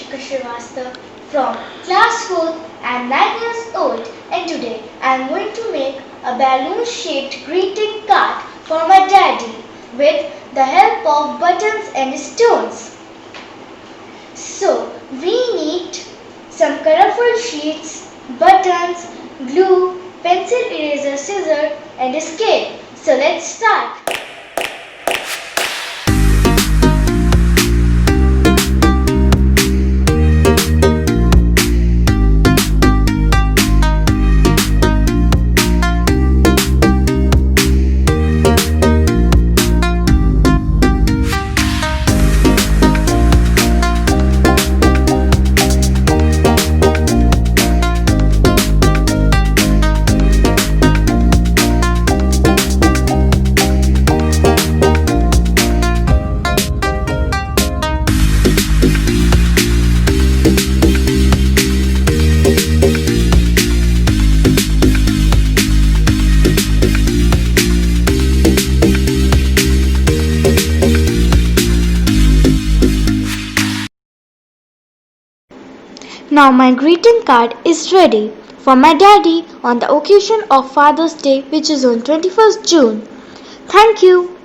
Ishika Srivastava from class 4th. I am 9 years old and today I am going to make a balloon shaped greeting card for my daddy with the help of buttons and stones. So we need some colorful sheets, buttons, glue, pencil eraser, scissors and a scale. So let's start. Now my greeting card is ready for my daddy on the occasion of Father's Day, which is on 21st June. Thank you.